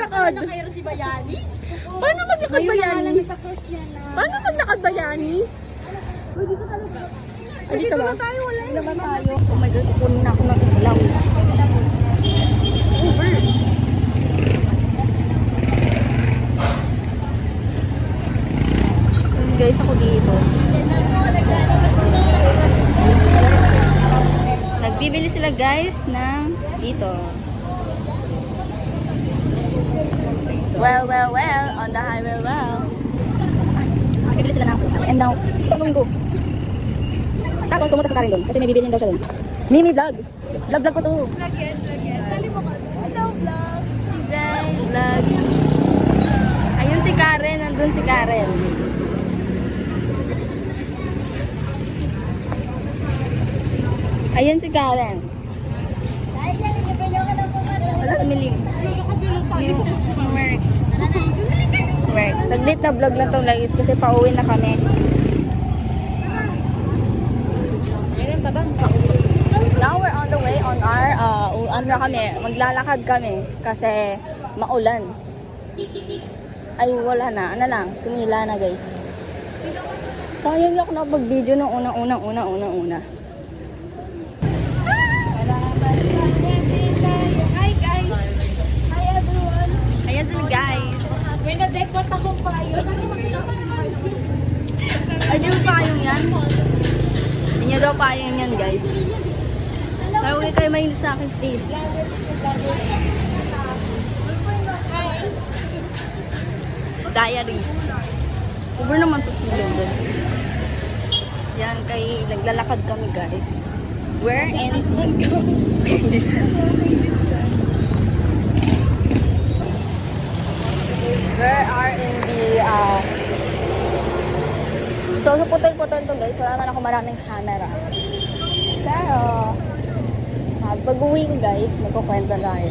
maglakad? Kayo si Bayani? Paano maglakad bayani? Paano maglakad bayani? Pwede ka ba? Tayo, wala naman tayo. Oh my God, kukunin ako ng ilaw. Over. Guys, ako dito. Nagbibili sila guys ng dito. Well, on the highway, Nagbibili sila ng and now, tulungan ko. Tapos pumunta si Karen doon kasi may bibilin daw siya doon. Mimi vlog. Vlog ko to. Vlog yan. Dali mo ka. Hello, vlog. Vlog. Ayun si Karen, nandun si Karen. Ayun si Karen. Wala tumilig. Merx. Saglit na vlog lang itong guys kasi pauwi na kami. Now we're on the way on our, maglalakad kami kasi maulan. Ay wala na, ano lang, tumila na guys. So yun ako nakapag-video nung una. Hi, guys. Hi, everyone. Ayan sila guys. May na-decorate akong payo. Ay, yung payong yan? Hindi nyo daw payong yan guys. Pero huwag kayo mahilig sa akin please. Diary. Uber naman sa silong doon. Yan, kay naglalakad kami guys. Where in We are in the so putol-putol to guys. Wala naman ako maraming camera. Pero pag uwi ko guys, magkukwento tayo.